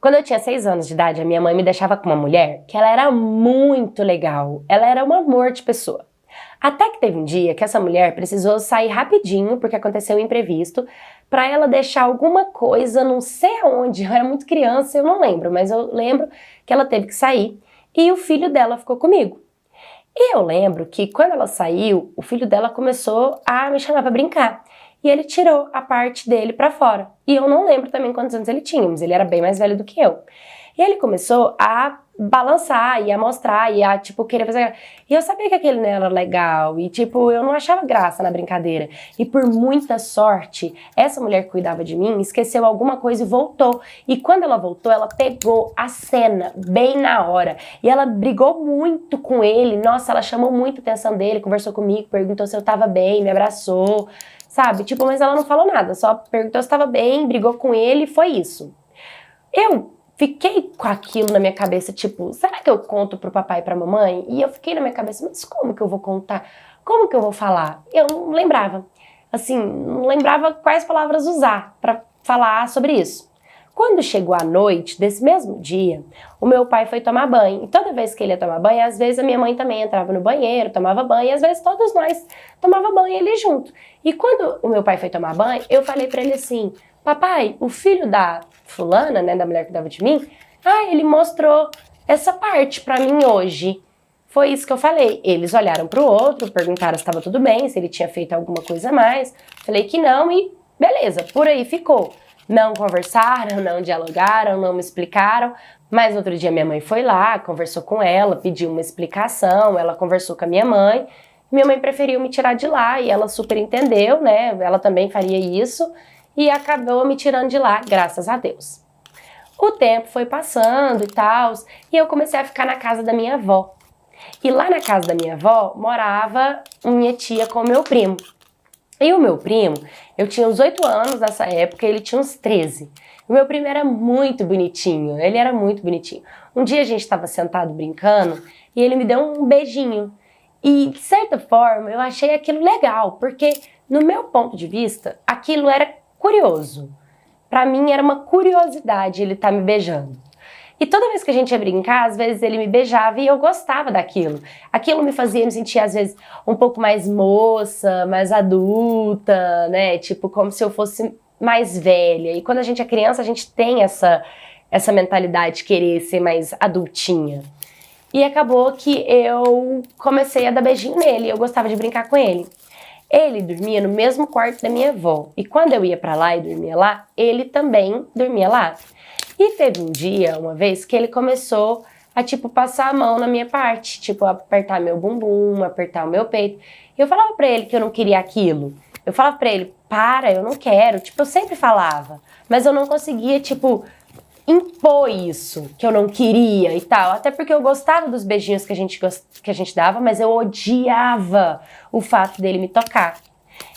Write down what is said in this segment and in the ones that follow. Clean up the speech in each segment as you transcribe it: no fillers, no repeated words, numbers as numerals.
Quando eu tinha 6 anos de idade, a minha mãe me deixava com uma mulher que ela era muito legal. Ela era um amor de pessoa. Até que teve um dia que essa mulher precisou sair rapidinho, porque aconteceu um imprevisto, pra ela deixar alguma coisa, não sei aonde, eu era muito criança, eu não lembro, mas eu lembro que ela teve que sair e o filho dela ficou comigo. E eu lembro que quando ela saiu, o filho dela começou a me chamar pra brincar. E ele tirou a parte dele pra fora. E eu não lembro também quantos anos ele tinha, mas ele era bem mais velho do que eu. E ele começou a balançar e a mostrar e a, tipo, querer fazer... E eu sabia que aquele não era legal e, tipo, eu não achava graça na brincadeira. E por muita sorte, essa mulher que cuidava de mim esqueceu alguma coisa e voltou. E quando ela voltou, ela pegou a cena bem na hora. E ela brigou muito com ele. Nossa, ela chamou muito a atenção dele, conversou comigo, perguntou se eu tava bem, me abraçou, sabe? Tipo, mas ela não falou nada, só perguntou se tava bem, brigou com ele e foi isso. Eu fiquei com aquilo na minha cabeça, tipo, será que eu conto pro papai e pra mamãe? E eu fiquei na minha cabeça, mas como que eu vou contar? Como que eu vou falar? Eu não lembrava. Assim, não lembrava quais palavras usar pra falar sobre isso. Quando chegou a noite desse mesmo dia, o meu pai foi tomar banho. E toda vez que ele ia tomar banho, às vezes a minha mãe também entrava no banheiro, tomava banho, e às vezes todos nós tomava banho ali junto. E quando o meu pai foi tomar banho, eu falei pra ele assim, papai, o filho da fulana, né, da mulher que cuidava de mim, ele mostrou essa parte pra mim hoje. Foi isso que eu falei. Eles olharam pro outro, perguntaram se estava tudo bem, se ele tinha feito alguma coisa a mais. Falei que não e beleza, por aí ficou. Não conversaram, não dialogaram, não me explicaram, mas outro dia minha mãe foi lá, conversou com ela, pediu uma explicação, ela conversou com a minha mãe preferiu me tirar de lá e ela super entendeu, né, ela também faria isso e acabou me tirando de lá, graças a Deus. O tempo foi passando e tal, e eu comecei a ficar na casa da minha avó. E lá na casa da minha avó morava minha tia com o meu primo. E o meu primo, eu tinha uns 8 anos nessa época, ele tinha uns 13. O meu primo era muito bonitinho, ele era muito bonitinho. Um dia a gente estava sentado brincando e ele me deu um beijinho. E, de certa forma, eu achei aquilo legal, porque, no meu ponto de vista, aquilo era curioso. Pra mim era uma curiosidade ele estar me beijando. E toda vez que a gente ia brincar, às vezes ele me beijava e eu gostava daquilo. Aquilo me fazia me sentir, às vezes, um pouco mais moça, mais adulta, né? Tipo, como se eu fosse mais velha. E quando a gente é criança, a gente tem essa mentalidade de querer ser mais adultinha. E acabou que eu comecei a dar beijinho nele, eu gostava de brincar com ele. Ele dormia no mesmo quarto da minha avó. E quando eu ia pra lá e dormia lá, ele também dormia lá. E teve um dia, uma vez, que ele começou a, tipo, passar a mão na minha parte. Tipo, apertar meu bumbum, apertar o meu peito. E eu falava pra ele que eu não queria aquilo. Eu falava pra ele, para, eu não quero. Tipo, eu sempre falava. Mas eu não conseguia, tipo, impor isso, que eu não queria e tal. Até porque eu gostava dos beijinhos que a gente dava, mas eu odiava o fato dele me tocar.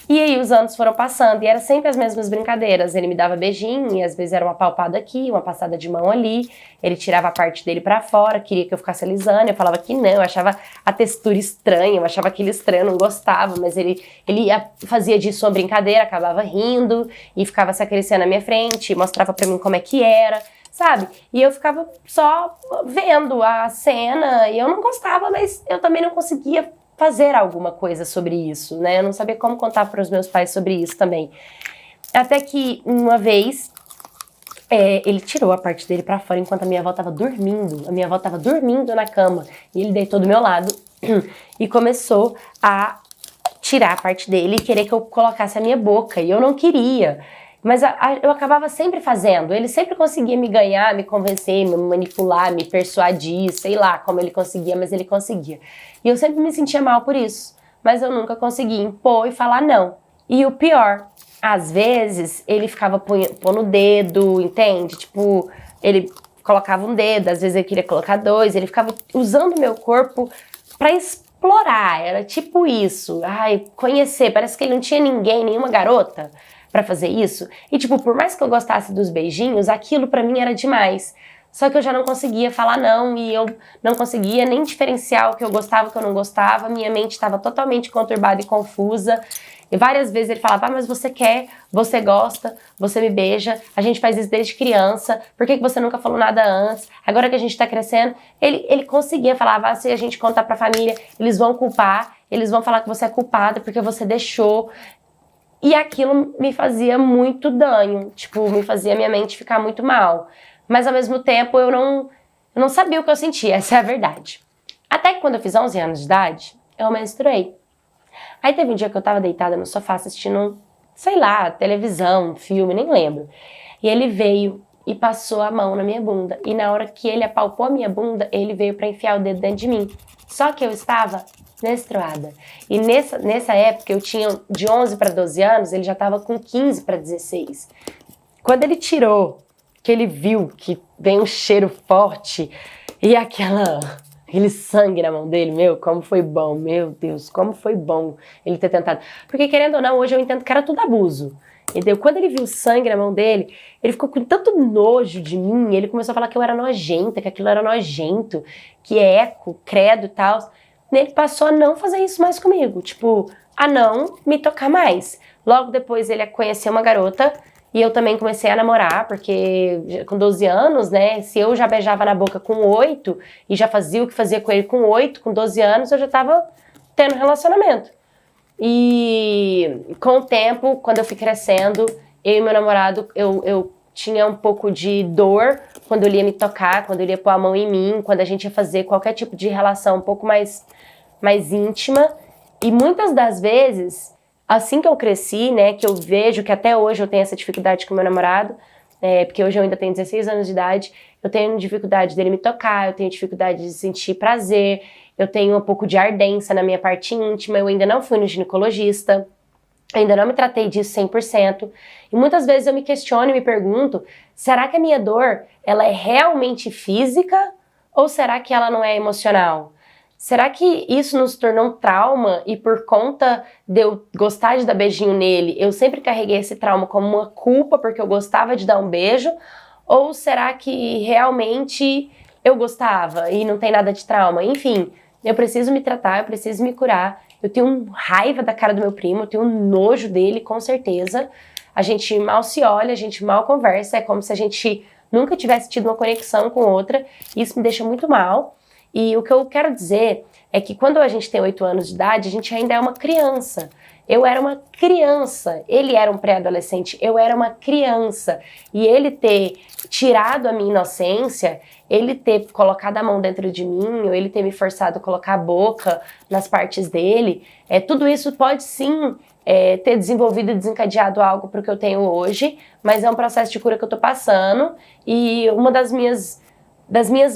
E aí os anos foram passando e era sempre as mesmas brincadeiras. Ele me dava beijinho e às vezes era uma palpada aqui, uma passada de mão ali. Ele tirava a parte dele pra fora, queria que eu ficasse alisando. Eu falava que não, eu achava a textura estranha, eu achava aquilo estranho, eu não gostava. Mas ele fazia disso uma brincadeira, acabava rindo e ficava se acariciando na minha frente, mostrava pra mim como é que era, sabe? E eu ficava só vendo a cena e eu não gostava, mas eu também não conseguia fazer alguma coisa sobre isso, né? Eu não sabia como contar para os meus pais sobre isso também. Até que uma vez ele tirou a parte dele para fora enquanto a minha avó tava dormindo. A minha avó tava dormindo na cama e ele deitou do meu lado e começou a tirar a parte dele e querer que eu colocasse a minha boca. E eu não queria. Mas eu acabava sempre fazendo, ele sempre conseguia me ganhar, me convencer, me manipular, me persuadir, sei lá como ele conseguia, mas ele conseguia. E eu sempre me sentia mal por isso, mas eu nunca conseguia impor e falar não. E o pior, às vezes ele ficava pondo o dedo, entende? Tipo, ele colocava um dedo, às vezes ele queria colocar 2, ele ficava usando o meu corpo pra explorar, era tipo isso. Ai, conhecer, parece que ele não tinha ninguém, nenhuma garota pra fazer isso. E tipo, por mais que eu gostasse dos beijinhos, aquilo pra mim era demais. Só que eu já não conseguia falar não e eu não conseguia nem diferenciar o que eu gostava e o que eu não gostava. Minha mente estava totalmente conturbada e confusa. E várias vezes ele falava, mas você quer, você gosta, você me beija, a gente faz isso desde criança, por que você nunca falou nada antes? Agora que a gente tá crescendo, ele conseguia, falava, se a gente contar pra família, eles vão culpar, eles vão falar que você é culpada porque você deixou. E aquilo me fazia muito dano, tipo, me fazia minha mente ficar muito mal. Mas ao mesmo tempo eu não sabia o que eu sentia, essa é a verdade. Até que quando eu fiz 11 anos de idade, eu menstruei. Aí teve um dia que eu tava deitada no sofá assistindo, sei lá, televisão, filme, nem lembro. E ele veio e passou a mão na minha bunda. E na hora que ele apalpou a minha bunda, ele veio pra enfiar o dedo dentro de mim. Só que eu estava menstruada. E nessa época eu tinha de 11 para 12 anos, ele já tava com 15 para 16. Quando ele tirou, que ele viu que vem um cheiro forte e aquele sangue na mão dele, meu, como foi bom, meu Deus, como foi bom ele ter tentado. Porque querendo ou não, hoje eu entendo que era tudo abuso. Entendeu? Quando ele viu o sangue na mão dele, ele ficou com tanto nojo de mim, ele começou a falar que eu era nojenta, que aquilo era nojento, que eco, credo e tal. Ele passou a não fazer isso mais comigo, tipo, a não me tocar mais. Logo depois ele conheceu uma garota e eu também comecei a namorar, porque com 12 anos, né, se eu já beijava na boca com 8 e já fazia o que fazia com ele com 8, com 12 anos eu já tava tendo relacionamento. E com o tempo, quando eu fui crescendo, eu e meu namorado, eu tinha um pouco de dor quando ele ia me tocar, quando ele ia pôr a mão em mim, quando a gente ia fazer qualquer tipo de relação um pouco mais íntima. E muitas das vezes, assim que eu cresci, né, que eu vejo que até hoje eu tenho essa dificuldade com meu namorado, porque hoje eu ainda tenho 16 anos de idade, eu tenho dificuldade dele me tocar, eu tenho dificuldade de sentir prazer, eu tenho um pouco de ardência na minha parte íntima, eu ainda não fui no ginecologista, ainda não me tratei disso 100%, e muitas vezes eu me questiono e me pergunto, será que a minha dor, ela é realmente física ou será que ela não é emocional? Será que isso nos tornou um trauma e por conta de eu gostar de dar beijinho nele, eu sempre carreguei esse trauma como uma culpa porque eu gostava de dar um beijo? Ou será que realmente eu gostava e não tem nada de trauma? Enfim, eu preciso me tratar, eu preciso me curar. Eu tenho raiva da cara do meu primo, eu tenho nojo dele, com certeza. A gente mal se olha, a gente mal conversa, é como se a gente nunca tivesse tido uma conexão com outra. Isso me deixa muito mal. E o que eu quero dizer é que quando a gente tem 8 anos de idade, a gente ainda é uma criança. Eu era uma criança, ele era um pré-adolescente, eu era uma criança. E ele ter tirado a minha inocência, ele ter colocado a mão dentro de mim, ou ele ter me forçado a colocar a boca nas partes dele, tudo isso pode sim ter desenvolvido e desencadeado algo para o que eu tenho hoje, mas é um processo de cura que eu tô passando, e uma das minhas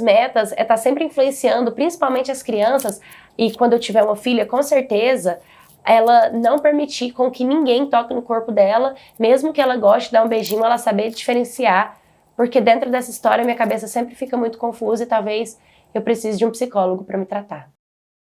metas é estar sempre influenciando, principalmente as crianças, e quando eu tiver uma filha, com certeza, ela não permitir com que ninguém toque no corpo dela, mesmo que ela goste de dar um beijinho, ela saber diferenciar, porque dentro dessa história minha cabeça sempre fica muito confusa e talvez eu precise de um psicólogo para me tratar.